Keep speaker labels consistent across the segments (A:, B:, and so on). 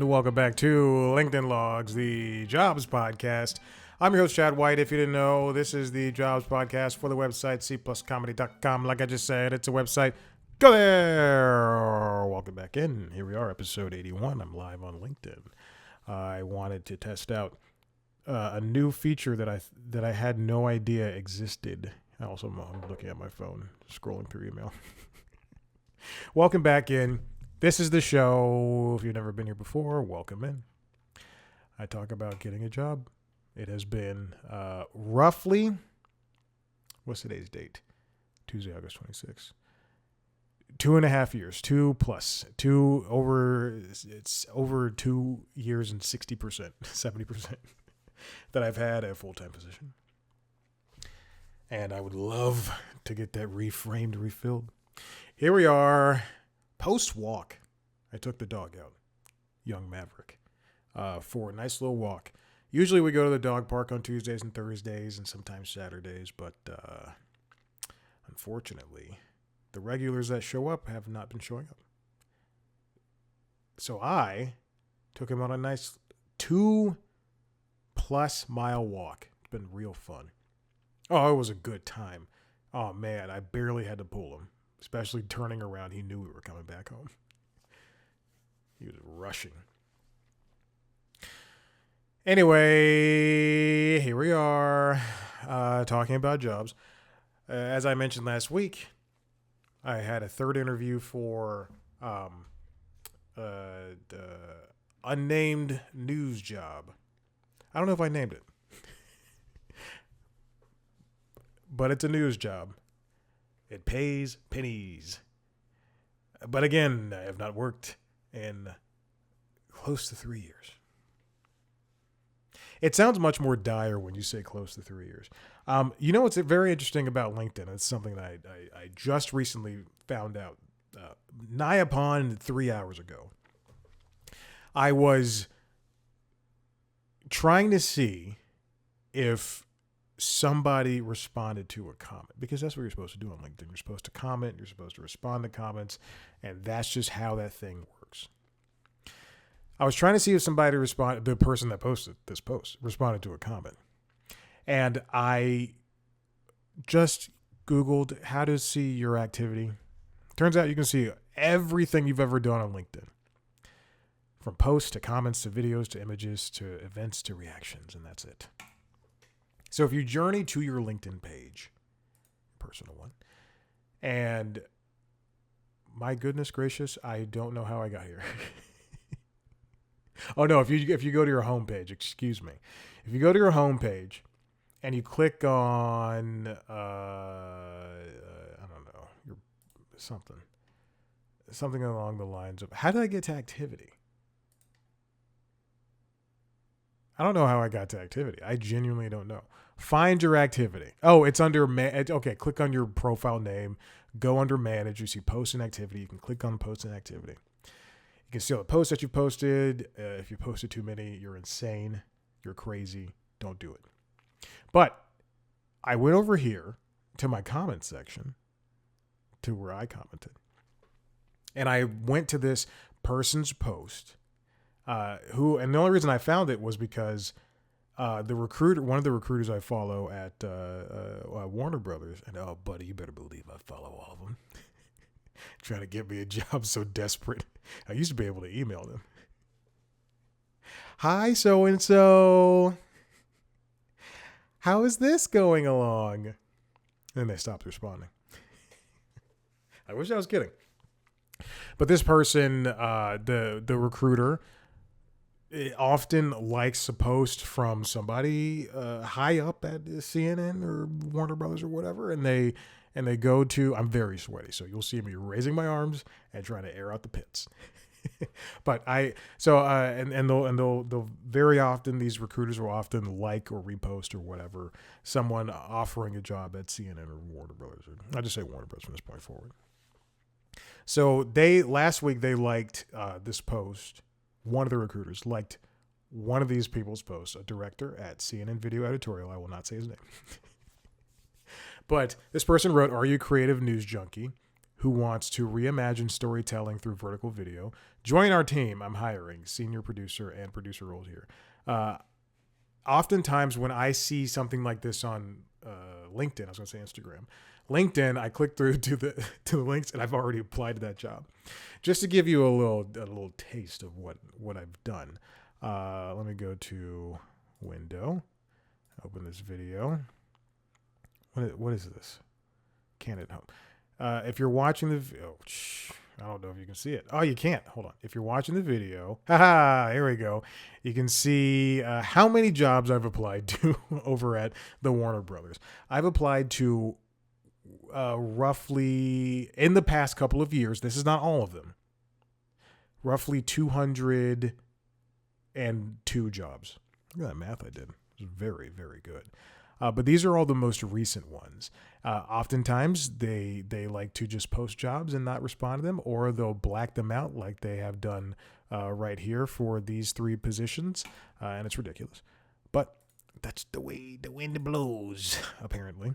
A: and welcome back to LinkedIn Logs, the jobs podcast. I'm your host, Chad White. If you didn't know, this is the jobs podcast for the website cpluscomedy.com. Like I just said, it's a website. Go there. Welcome back in. Here we are, episode 81. I'm live on LinkedIn. I wanted to test out a new feature that I had no idea existed. I'm looking at my phone, scrolling through email. Welcome back in. This is the show. If you've never been here before, welcome in. I talk about getting a job. It has been roughly, what's today's date? Tuesday, August 26th. 2.5 years, it's over 2 years and 60%, 70% that I've had a full-time position. And I would love to get that reframed, refilled. Here we are, post-walk. I took the dog out, young Maverick, for a nice little walk. Usually we go to the dog park on Tuesdays and Thursdays and sometimes Saturdays, but unfortunately, the regulars that show up have not been showing up. So I took him on a nice 2+ mile walk. It's been real fun. Oh, it was a good time. Oh, man, I barely had to pull him, especially turning around. He knew we were coming back home. He was rushing. Anyway, here we are talking about jobs. As I mentioned last week, I had a third interview for the unnamed news job. I don't know if I named it. But it's a news job. It pays pennies. But again, I have not worked in close to 3 years. It sounds much more dire when you say close to 3 years. You know what's very interesting about LinkedIn? It's something that I just recently found out nigh upon 3 hours ago. I was trying to see if somebody responded to a comment, because that's what you're supposed to do on LinkedIn. You're supposed to comment, you're supposed to respond to comments, and that's just how that thing works. I was trying to see if somebody responded, the person that posted this post responded to a comment. And I just Googled how to see your activity. Turns out you can see everything you've ever done on LinkedIn. From posts to comments to videos to images to events to reactions, and that's it. So if you journey to your LinkedIn page, personal one, and my goodness gracious, I don't know how I got here. Oh no, if you go to your homepage, excuse me. If you go to your homepage and you click on I don't know, something along the lines of, how did I get to activity? I don't know how I got to activity. I genuinely don't know. Find your activity. Oh, it's under okay, click on your profile name, go under manage, you see post and activity. You can click on post and activity. You can see all the posts that you posted. If you posted too many, you're insane. You're crazy. Don't do it. But I went over here to my comment section, to where I commented. And I went to this person's post, and the only reason I found it was because one of the recruiters I follow at Warner Brothers, and oh, buddy, you better believe I follow all of them. Trying to get me a job, so desperate. I used to be able to email them. Hi, so-and-so. How is this going along? And they stopped responding. I wish I was kidding. But this person, the recruiter, often likes a post from somebody high up at CNN or Warner Brothers or whatever, and they go to, I'm very sweaty, so you'll see me raising my arms and trying to air out the pits. But they'll very often, these recruiters will often like or repost or whatever someone offering a job at CNN or Warner Brothers. I just say Warner Brothers from this point forward. So last week they liked this post. One of the recruiters liked one of these people's posts, a director at CNN Video Editorial. I will not say his name. But this person wrote, "Are you a creative news junkie who wants to reimagine storytelling through vertical video. Join our team. I'm hiring senior producer and producer roles here. Oftentimes when I see something like this on LinkedIn, I was going to say Instagram, LinkedIn, I click through to the links and I've already applied to that job. Just to give you a little taste of what I've done. Let me go to window, open this video. What is this? Candidate home. If you're watching the video, I don't know if you can see it. Oh, you can't. Hold on. If you're watching the video, here we go. You can see how many jobs I've applied to over at the Warner Brothers. I've applied to roughly, in the past couple of years, this is not all of them, roughly 202 jobs. Look at that math I did. It was very, very good. But these are all the most recent ones. Oftentimes, they like to just post jobs and not respond to them, or they'll black them out like they have done right here for these 3 positions, and it's ridiculous. But that's the way the wind blows, apparently.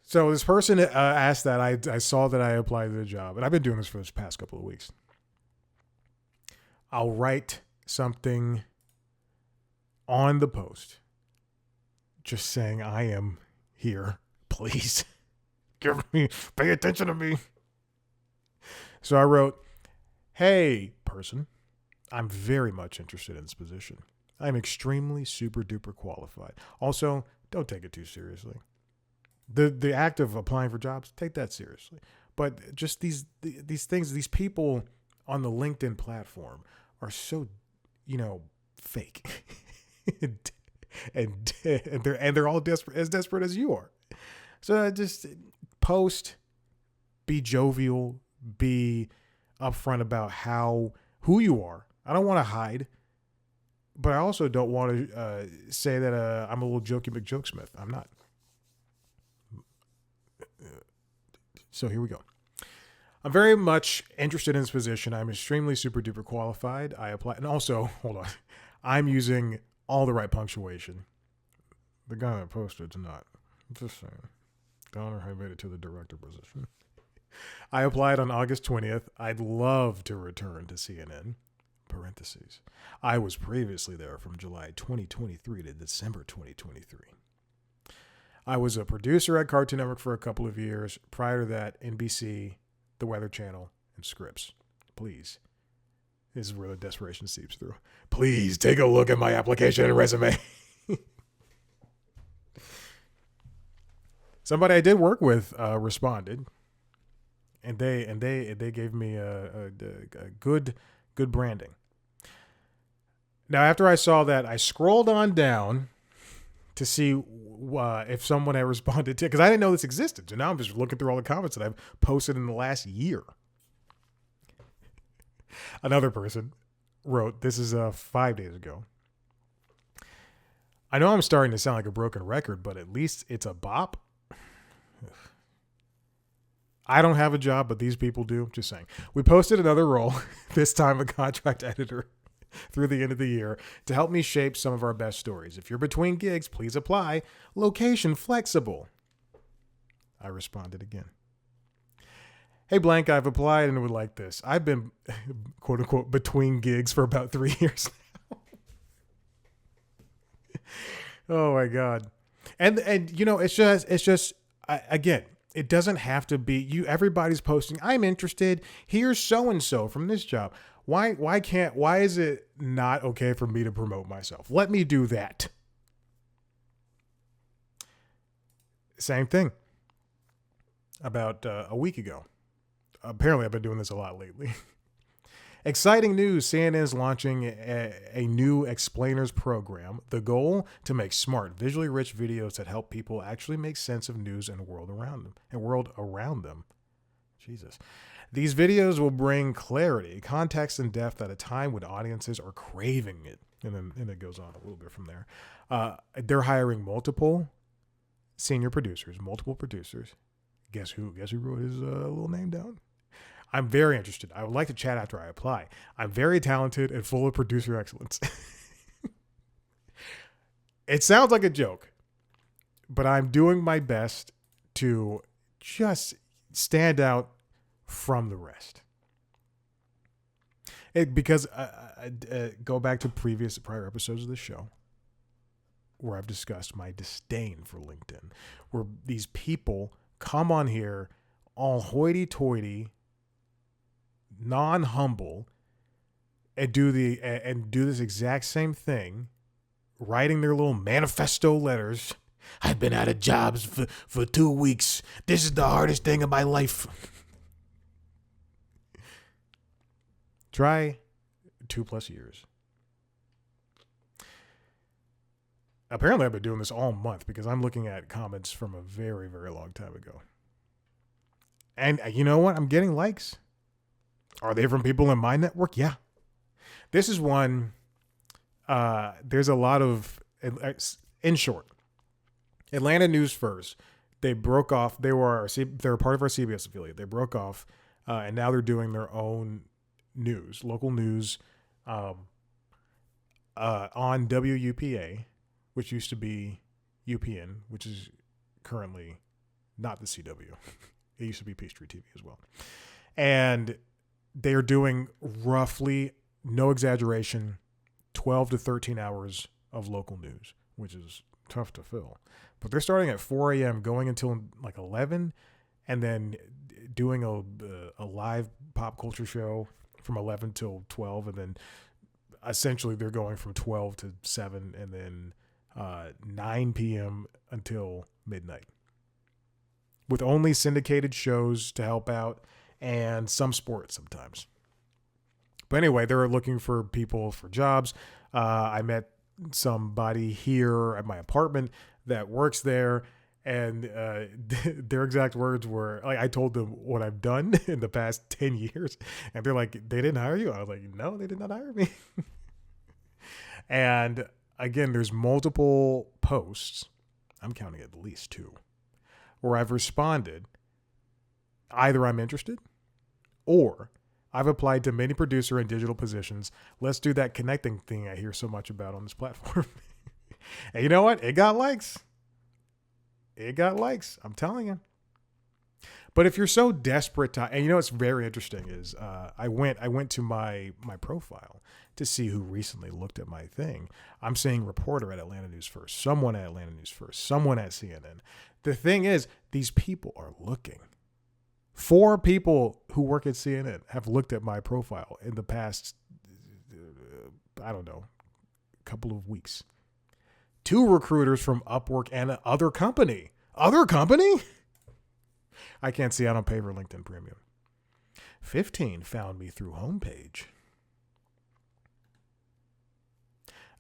A: So this person asked that. I saw that I applied to the job, and I've been doing this for this past couple of weeks. I'll write something on the post just saying, I am here, please pay attention to me. So I wrote, hey person, I'm very much interested in this position. I'm extremely super duper qualified. Also, don't take it too seriously. The act of applying for jobs, take that seriously. But just these things, these people on the LinkedIn platform are so, fake. and they're all desperate as you are. So just post, be jovial, be upfront about who you are. I don't want to hide, but I also don't want to say that I'm a little jokey McJokesmith. I'm not. So here we go. I'm very much interested in this position. I'm extremely super duper qualified. I apply, and also, hold on, I'm using all the right punctuation. The guy that posted is not. I'm just saying. Donner, I made it to the director position. I applied on August 20th. I'd love to return to CNN. Parentheses. I was previously there from July 2023 to December 2023. I was a producer at Cartoon Network for a couple of years. Prior to that, NBC, The Weather Channel, and Scripps. Please. This is where the desperation seeps through. Please take a look at my application and resume. Somebody I did work with responded, and they gave me a good branding. Now, after I saw that, I scrolled on down to see if someone had responded to it, because I didn't know this existed. So now I'm just looking through all the comments that I've posted in the last year. Another person wrote, this is 5 days ago. I know I'm starting to sound like a broken record, but at least it's a bop. I don't have a job, but these people do. Just saying. We posted another role, this time a contract editor, through the end of the year to help me shape some of our best stories. If you're between gigs, please apply. Location flexible. I responded again. Hey, blank, I've applied and would like this. I've been, quote unquote, between gigs for about 3 years now. Oh my God. And it's just, again, it doesn't have to be you. Everybody's posting, I'm interested. Here's so-and-so from this job. Why is it not okay for me to promote myself? Let me do that. Same thing about a week ago. Apparently, I've been doing this a lot lately. Exciting news. CNN is launching a new explainers program. The goal, to make smart, visually rich videos that help people actually make sense of news and world around them. Jesus. These videos will bring clarity, context, and depth at a time when audiences are craving it. And then it goes on a little bit from there. They're hiring multiple senior producers, multiple producers. Guess who wrote his little name down? I'm very interested. I would like to chat after I apply. I'm very talented and full of producer excellence. It sounds like a joke, but I'm doing my best to just stand out from the rest. Because go back to prior episodes of the show where I've discussed my disdain for LinkedIn, where these people come on here all hoity-toity, non-humble, and do this exact same thing, writing their little manifesto letters. I've been out of jobs for 2 weeks. This is the hardest thing of my life. Try 2+ years. Apparently, I've been doing this all month because I'm looking at comments from a very, very long time ago. And you know what? I'm getting likes. Are they from people in my network? Yeah. This is one. There's a lot of, in short, Atlanta News First. They broke off. They're part of our CBS affiliate. They broke off, and now they're doing their own news, local news, on WUPA, which used to be UPN, which is currently not the CW. It used to be Peachtree TV as well. And they are doing roughly, no exaggeration, 12 to 13 hours of local news, which is tough to fill. But they're starting at 4 a.m., going until like 11, and then doing a live pop culture show from 11 till 12, and then essentially they're going from 12 to 7, and then 9 p.m. until midnight, with only syndicated shows to help out and some sports sometimes. But anyway, they're looking for people for jobs. I met somebody here at my apartment that works there, and their exact words were, like, I told them what I've done in the past 10 years, and they're like, they didn't hire you? I was like, no, they did not hire me. And again, there's multiple posts, I'm counting at least 2, where I've responded, either I'm interested or I've applied to many producer and digital positions. Let's do that connecting thing I hear so much about on this platform. And you know what? It got likes. It got likes. I'm telling you. But if you're so desperate to, and you know what's very interesting is I went to my profile to see who recently looked at my thing. I'm seeing reporter at Atlanta News First, someone at Atlanta News First, someone at CNN. The thing is, these people are looking. 4 people who work at CNN have looked at my profile in the past, I don't know, couple of weeks. 2 recruiters from Upwork and other company. Other company? I can't see. I don't pay for LinkedIn Premium. 15 found me through homepage.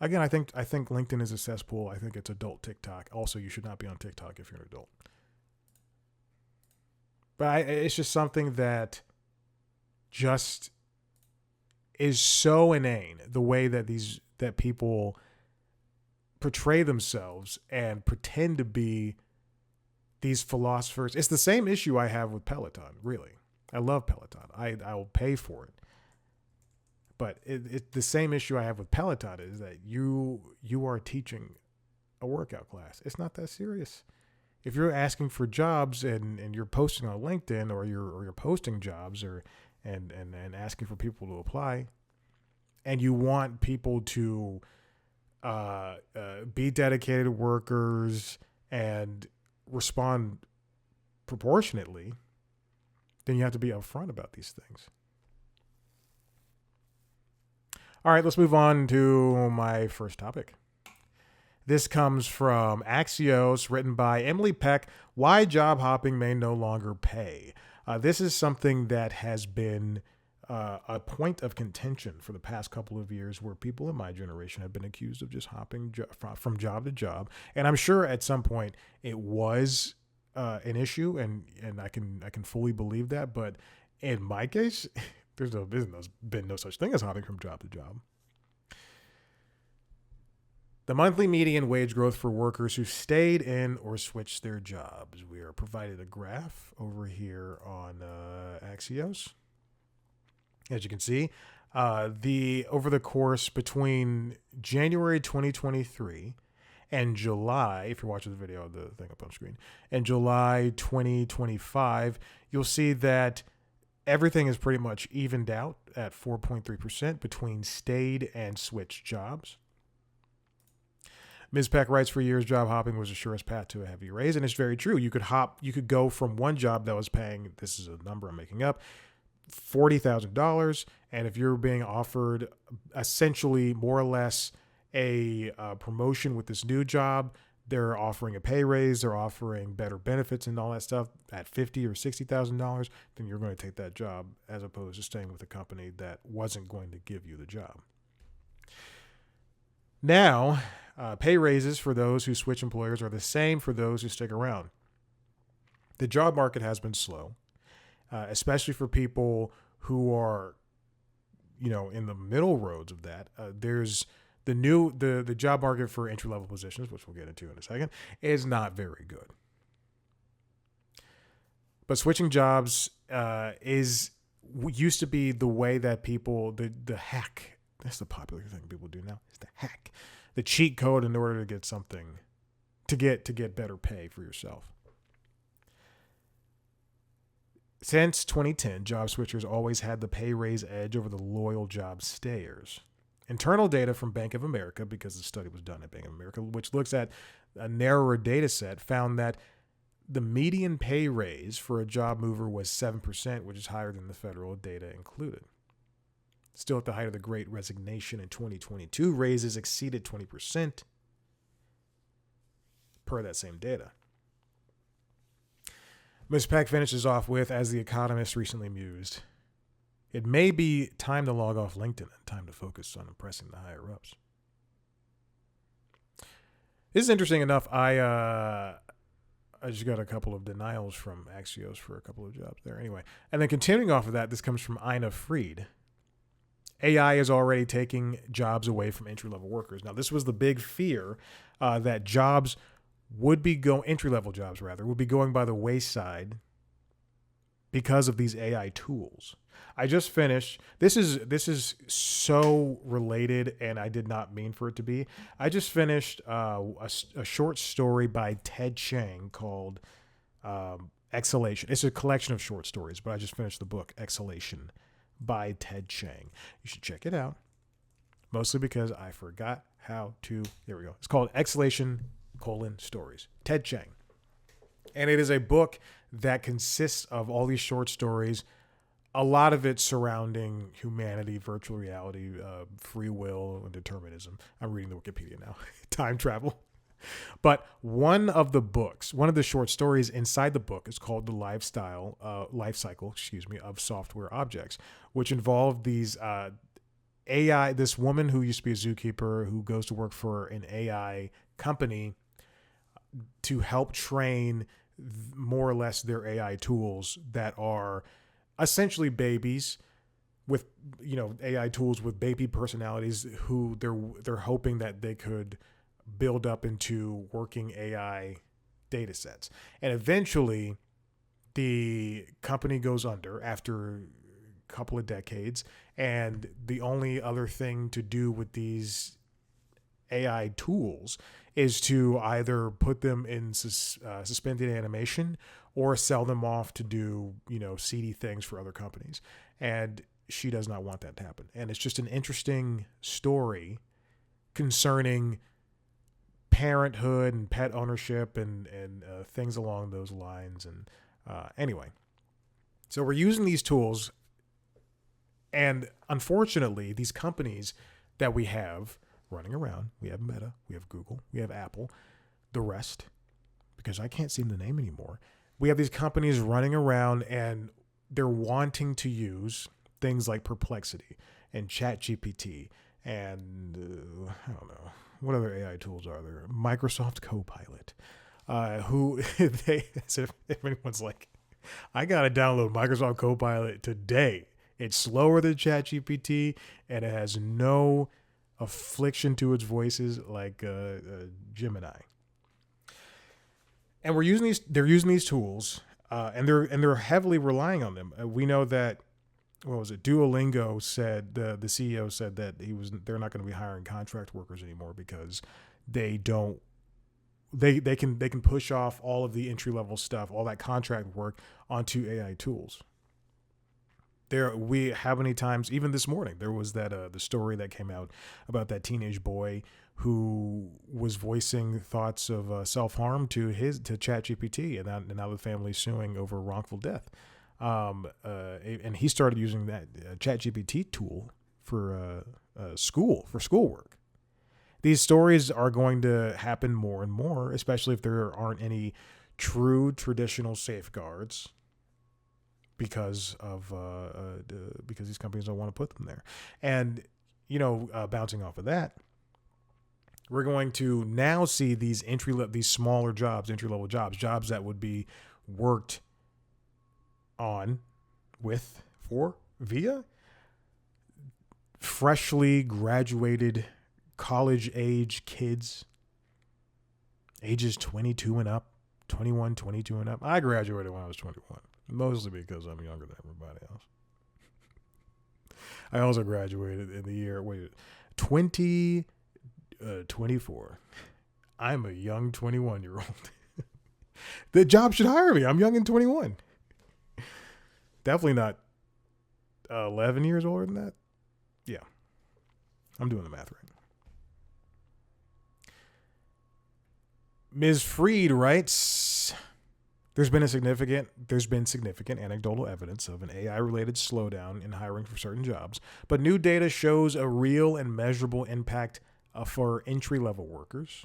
A: Again, I think LinkedIn is a cesspool. I think it's adult TikTok. Also, you should not be on TikTok if you're an adult. But it's just something that just is so inane, the way that people portray themselves and pretend to be these philosophers. It's the same issue I have with Peloton, really. I love Peloton. I will pay for it. But the same issue I have with Peloton is that you are teaching a workout class. It's not that serious. If you're asking for jobs and you're posting on LinkedIn, or you're posting jobs and asking for people to apply, and you want people to be dedicated workers and respond proportionately, then you have to be upfront about these things. All right, let's move on to my first topic. This comes from Axios, written by Emily Peck, Why Job Hopping May No Longer Pay. This is something that has been a point of contention for the past couple of years, where people in my generation have been accused of just hopping from job to job. And I'm sure at some point it was an issue, and I can fully believe that. But in my case, there's been no such thing as hopping from job to job. The monthly median wage growth for workers who stayed in or switched their jobs. We are provided a graph over here on Axios. As you can see, over the course between January 2023 And July, if you're watching the video of the thing up on screen, in July 2025, you'll see that everything is pretty much evened out at 4.3% between stayed and switched jobs. Ms. Peck writes, for years, job hopping was the surest path to a heavy raise. And it's very true. You could go from one job that was paying, this is a number I'm making up, $40,000. And if you're being offered essentially more or less a promotion with this new job, they're offering a pay raise, they're offering better benefits and all that stuff at $50,000 or $60,000, then you're going to take that job as opposed to staying with a company that wasn't going to give you the job. Now, pay raises for those who switch employers are the same for those who stick around. The job market has been slow, especially for people who are, in the middle roads of that. There's the job market for entry-level positions, which we'll get into in a second, is not very good. But switching jobs used to be the way that people, the hack, that's the popular thing people do now, is the hack, the cheat code in order to get something, to get better pay for yourself. Since 2010, job switchers always had the pay raise edge over the loyal job stayers. Internal data from Bank of America, because the study was done at Bank of America, which looks at a narrower data set, found that the median pay raise for a job mover was 7%, which is higher than the federal data included. Still at the height of the Great Resignation in 2022, raises exceeded 20% per that same data. Ms. Peck finishes off with, as The Economist recently mused, it may be time to log off LinkedIn and time to focus on impressing the higher-ups. This is interesting enough. I just got a couple of denials from Axios for a couple of jobs there. Anyway, and then continuing off of that, this comes from Ina Fried. AI is already taking jobs away from entry-level workers. Now, this was the big fear that jobs would be entry-level jobs rather, would be going by the wayside because of these AI tools. I just finished, this is so related and I did not mean for it to be. I just finished a short story by Ted Chiang called Exhalation. It's a collection of short stories, but I just finished the book Exhalation by Ted Chiang. You should check it out. Mostly because I forgot how to, there we go. It's called Exhalation: Stories. Ted Chiang. And it is a book that consists of all these short stories, a lot of it surrounding humanity, virtual reality, free will, and determinism. I'm reading the Wikipedia now. Time travel. But one of the short stories inside the book is called The Life Cycle, of Software Objects, which involved these AI, this woman who used to be a zookeeper who goes to work for an AI company to help train more or less their AI tools that are essentially babies with, AI tools with baby personalities who they're hoping that they could build up into working AI data sets. And eventually the company goes under after a couple of decades. And the only other thing to do with these AI tools is to either put them in suspended animation or sell them off to do, seedy things for other companies. And she does not want that to happen. And it's just an interesting story concerning parenthood and pet ownership and things along those lines. And anyway, so we're using these tools. And unfortunately, these companies that we have running around, we have Meta, we have Google, we have Apple, the rest, because I can't seem to name anymore. We have these companies running around and they're wanting to use things like Perplexity and ChatGPT and I don't know, what other AI tools are there? Microsoft Copilot, who as if anyone's like, I got to download Microsoft Copilot today. It's slower than ChatGPT and it has no affliction to its voices like Gemini. And they're using these tools, and they're heavily relying on them. We know that, what was it? Duolingo said, the CEO said that they're not going to be hiring contract workers anymore because they don't they can push off all of the entry level stuff, all that contract work onto AI tools. How many times, even this morning, there was that the story that came out about that teenage boy who was voicing thoughts of self-harm to ChatGPT, and now the family's suing over wrongful death. And he started using that ChatGPT tool for schoolwork. These stories are going to happen more and more, especially if there aren't any true traditional safeguards because these companies don't want to put them there. And bouncing off of that, we're going to now see these these smaller jobs, entry level jobs that would be worked on via freshly graduated college age kids, ages 22 and up, 21, 22 and up. I graduated when I was 21, mostly because I'm younger than everybody else. I also graduated in the year 2024. I'm a young 21-year-old. The job should hire me. I'm young and 21. Definitely not 11 years older than that. Yeah. I'm doing the math right. Ms. Freed writes, there's been significant anecdotal evidence of an AI-related slowdown in hiring for certain jobs, but new data shows a real and measurable impact for entry-level workers.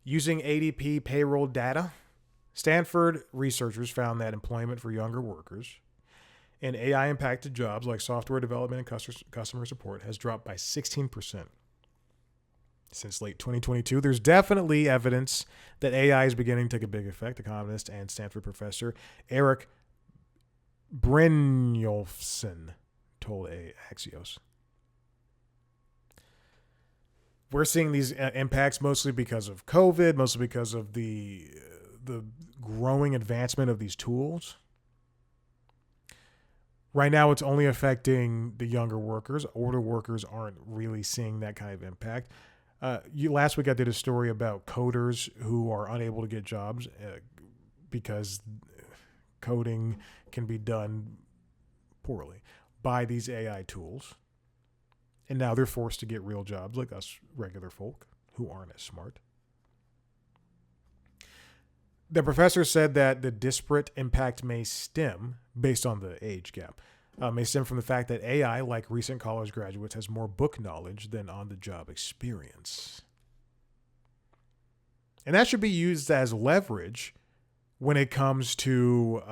A: Using ADP payroll data, Stanford researchers found that employment for younger workers in AI-impacted jobs like software development and customer support has dropped by 16%. Since late 2022, there's definitely evidence that AI is beginning to take a big effect, economist and Stanford professor Eric Brynjolfsson told Axios. We're seeing these impacts mostly because of COVID, mostly because of the growing advancement of these tools. Right now, it's only affecting the younger workers. Older workers aren't really seeing that kind of impact. Last week I did a story about coders who are unable to get jobs because coding can be done poorly by these AI tools. And now they're forced to get real jobs like us regular folk who aren't as smart. The professor said that the disparate impact may stem, based on the age gap, may stem from the fact that AI, like recent college graduates, has more book knowledge than on-the-job experience. And that should be used as leverage when it comes to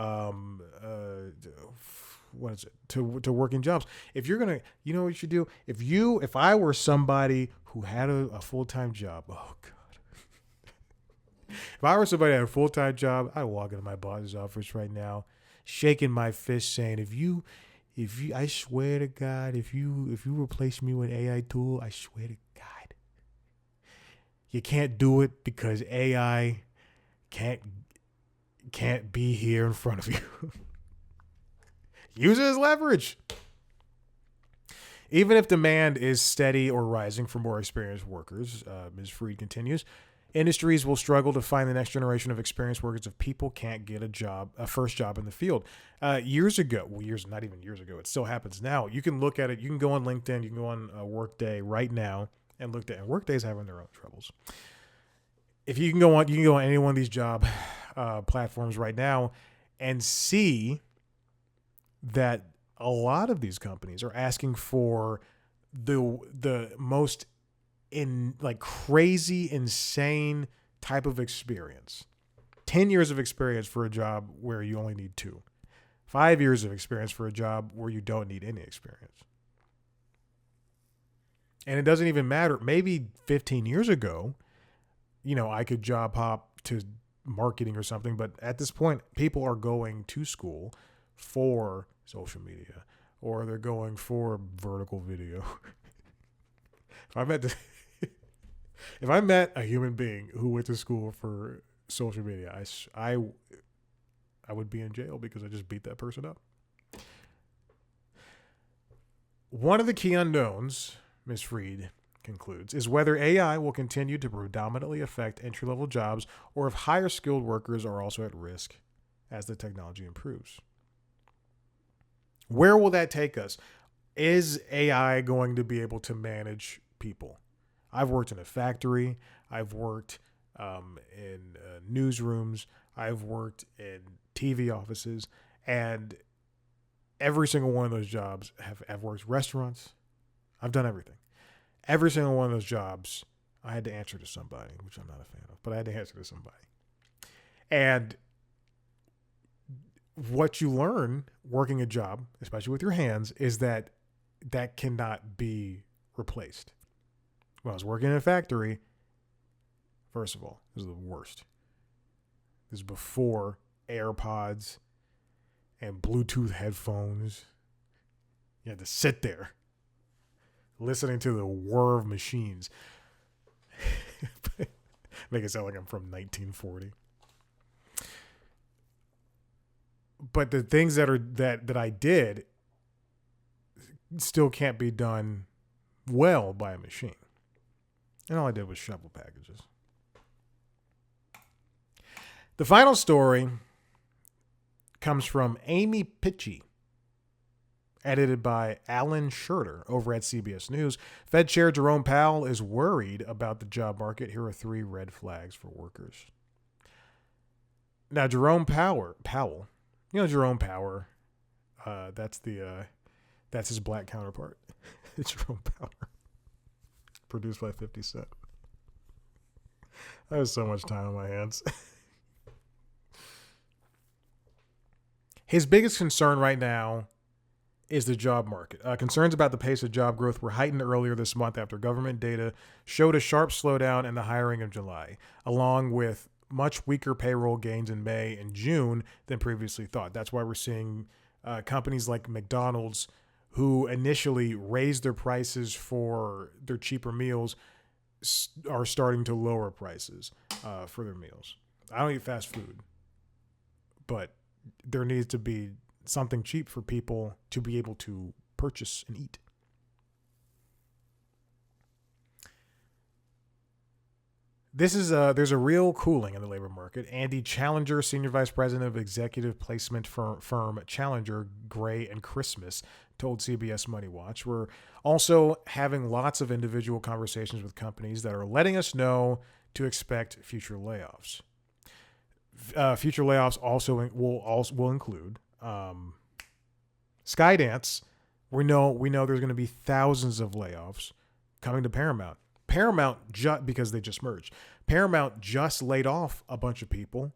A: to working jobs. If you're gonna, you know what you should do? If I were somebody who had a full-time job, oh God. If I were somebody who had a full-time job, I'd walk into my boss's office right now, shaking my fist, saying, if you, I swear to God, if you replace me with AI tool, I swear to God, you can't do it because AI can't be here in front of you. Use it as leverage. Even if demand is steady or rising for more experienced workers, Ms. Freed continues, industries will struggle to find the next generation of experienced workers if people can't get a first job in the field. Not even years ago, it still happens now. You can look at it. You can go on LinkedIn. You can go on Workday right now and look at it. And Workday's having their own troubles. If you can go on any one of these job platforms right now and see that a lot of these companies are asking for the most crazy, insane type of experience. 10 years of experience for a job where you only need 2. 5 years of experience for a job where you don't need any experience. And it doesn't even matter. Maybe 15 years ago, I could job hop to marketing or something. But at this point, people are going to school for social media, or they're going for vertical video. If I met a human being who went to school for social media, I would be in jail because I just beat that person up. One of the key unknowns, Ms. Freed, concludes, is whether AI will continue to predominantly affect entry-level jobs or if higher skilled workers are also at risk as the technology improves. Where will that take us? Is AI going to be able to manage people? I've worked in a factory. I've worked in newsrooms. I've worked in TV offices. And every single one of those jobs I've worked restaurants. I've done everything. Every single one of those jobs, I had to answer to somebody, which I'm not a fan of, but I had to answer to somebody. And what you learn working a job, especially with your hands, is that that cannot be replaced. When I was working in a factory, first of all, this is the worst. This is before AirPods and Bluetooth headphones. You had to sit there listening to the whir of machines. Make it sound like I'm from 1940. But the things that I did still can't be done well by a machine. And all I did was shovel packages. The final story comes from Amy Pitchey, edited by Alan Schurter over at CBS News. Fed Chair Jerome Powell is worried about the job market. Here are 3 red flags for workers. Now, Jerome Powell, Jerome Powell, that's his black counterpart. Jerome Powell, produced by 50 Cent. I have so much time on my hands. His biggest concern right now is the job market. Concerns about the pace of job growth were heightened earlier this month after government data showed a sharp slowdown in the hiring of July, along with much weaker payroll gains in May and June than previously thought. That's why we're seeing companies like McDonald's, who initially raised their prices for their cheaper meals, are starting to lower prices for their meals. I don't eat fast food, but there needs to be something cheap for people to be able to purchase and eat. There's a real cooling in the labor market. Andy Challenger, Senior Vice President of Executive Placement firm Challenger, Gray and Christmas, told CBS Money Watch. We're also having lots of individual conversations with companies that are letting us know to expect future layoffs. Future layoffs will include Skydance. We know there's going to be thousands of layoffs coming to Paramount. Because they just merged. Paramount just laid off a bunch of people,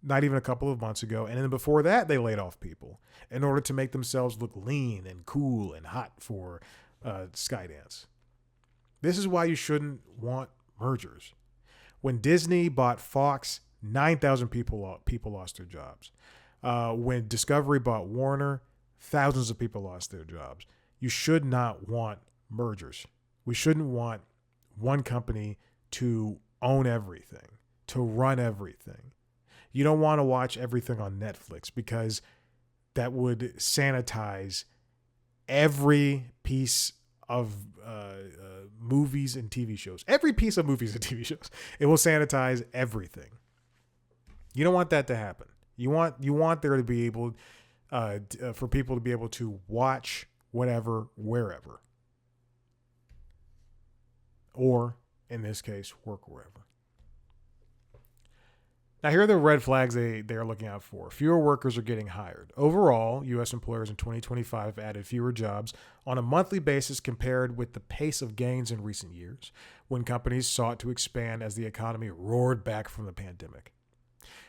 A: not even a couple of months ago, and then before that they laid off people in order to make themselves look lean and cool and hot for Skydance. This is why you shouldn't want mergers. When Disney bought Fox, 9,000 people lost their jobs. When Discovery bought Warner, thousands of people lost their jobs. You should not want mergers. We shouldn't want one company to own everything, to run everything. You don't want to watch everything on Netflix because that would sanitize every piece of movies and TV shows. Every piece of movies and TV shows. It will sanitize everything. You don't want that to happen. You want there to be able for people to be able to watch whatever, wherever. Or, in this case, work wherever. Now, here are the red flags they are looking out for. Fewer workers are getting hired. Overall, U.S. employers in 2025 added fewer jobs on a monthly basis compared with the pace of gains in recent years, when companies sought to expand as the economy roared back from the pandemic.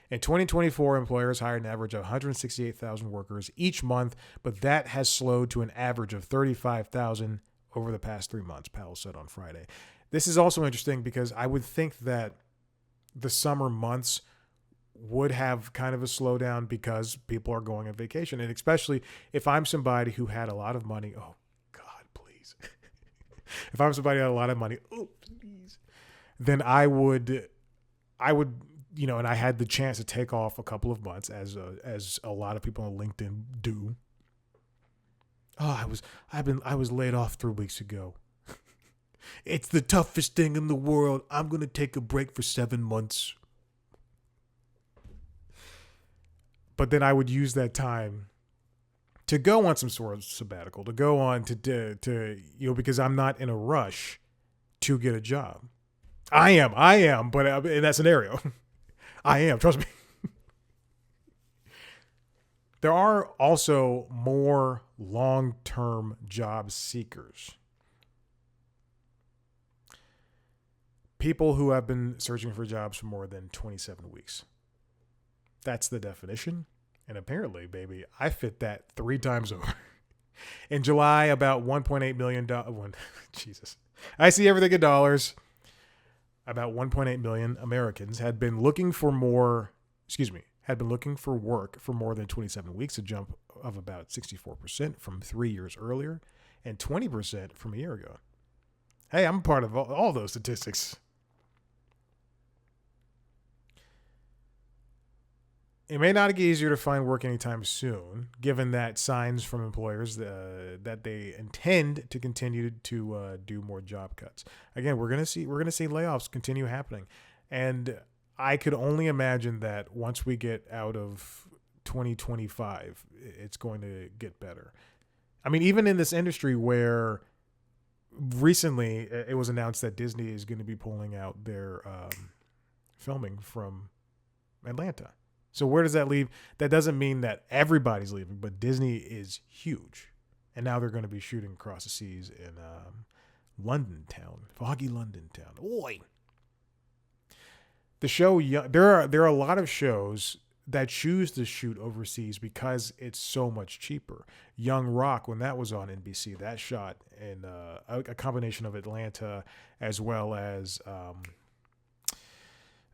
A: In 2024, employers hired an average of 168,000 workers each month, but that has slowed to an average of 35,000 over the past 3 months, Powell said on Friday. This is also interesting because I would think that the summer months would have kind of a slowdown because people are going on vacation. And especially if I'm somebody who had a lot of money, oh God, please. If I'm somebody who had a lot of money, oh please, then I would, and I had the chance to take off a couple of months as a lot of people on LinkedIn do. Oh, I was laid off 3 weeks ago. It's the toughest thing in the world. I'm going to take a break for 7 months. But then I would use that time to go on some sort of sabbatical, to go on to because I'm not in a rush to get a job. I am, but in that scenario, I am, trust me. There are also more long-term job seekers. People who have been searching for jobs for more than 27 weeks. That's the definition. And apparently, baby, I fit that 3 times over. In July, about $1.8 million. Jesus. I see everything in dollars. About 1.8 million Americans had been looking for work for more than 27 weeks, a jump of about 64% from 3 years earlier and 20% from a year ago. Hey, I'm part of all those statistics. It may not get easier to find work anytime soon, given that signs from employers that they intend to continue to do more job cuts. Again, we're gonna see layoffs continue happening, and I could only imagine that once we get out of 2025, it's going to get better. I mean, even in this industry where recently it was announced that Disney is going to be pulling out their filming from Atlanta. So where does that leave? That doesn't mean that everybody's leaving, but Disney is huge. And now they're going to be shooting across the seas in London town, foggy London town. Oi! The show, there are a lot of shows that choose to shoot overseas because it's so much cheaper. Young Rock, when that was on NBC, that shot in a combination of Atlanta as well as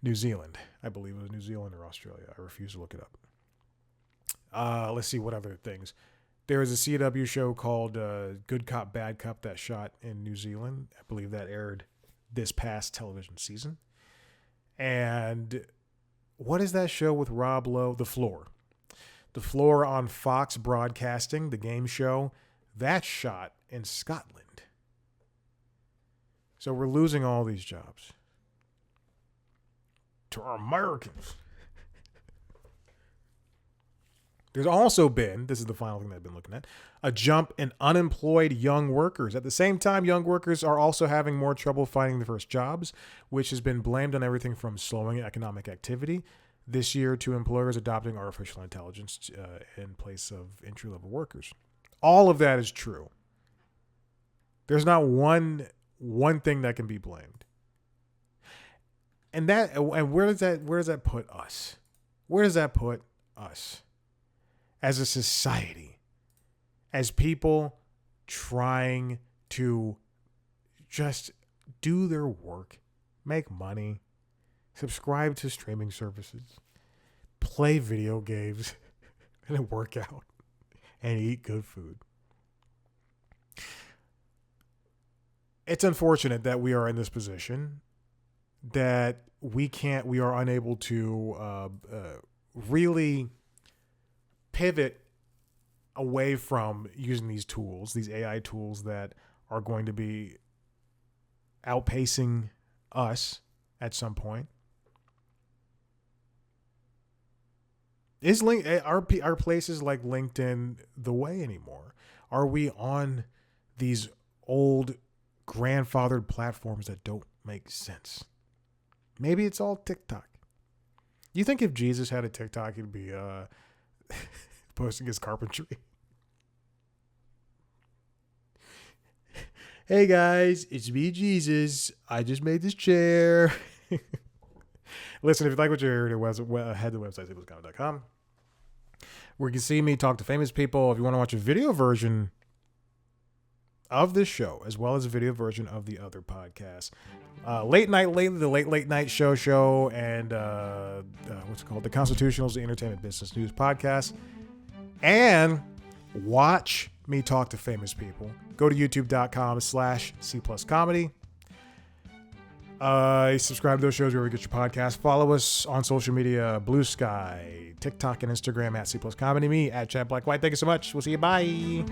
A: New Zealand. I believe it was New Zealand or Australia. I refuse to look it up. Let's see what other things. There is a CW show called Good Cop, Bad Cop that shot in New Zealand. I believe that aired this past television season. And what is that show with Rob Lowe? The Floor. The Floor on Fox Broadcasting, the game show, that shot in Scotland. So we're losing all these jobs to our Americans. There's also been, this is the final thing that I've been looking at, a jump in unemployed young workers. At the same time, young workers are also having more trouble finding their first jobs, which has been blamed on everything from slowing economic activity this year to employers adopting artificial intelligence in place of entry-level workers. All of that is true. There's not one thing that can be blamed. And where does that put us? Where does that put us as a society, as people trying to just do their work, make money, subscribe to streaming services, play video games, and work out and eat good food? It's unfortunate that we are in this position, that we are unable to really pivot away from using these tools, these AI tools that are going to be outpacing us at some point. Are places like LinkedIn the way anymore? Are we on these old grandfathered platforms that don't make sense? Maybe it's all TikTok. You think if Jesus had a TikTok, he'd be posting his carpentry? Hey guys, it's me, Jesus. I just made this chair. Listen, if you like what you heard, head to the website, SimpleScomedy.com, where you can see me talk to famous people. If you want to watch a video version of this show, as well as a video version of the other podcasts, the late night show, and what's it called? The Constitutionals, the Entertainment Business News podcast, and watch me talk to famous people. Go to youtube.com/C+comedy. Subscribe to those shows wherever you get your podcast. Follow us on social media, Blue Sky, TikTok, and Instagram @C+comedy. Me @ChadBlackWhite. Thank you so much. We'll see you. Bye.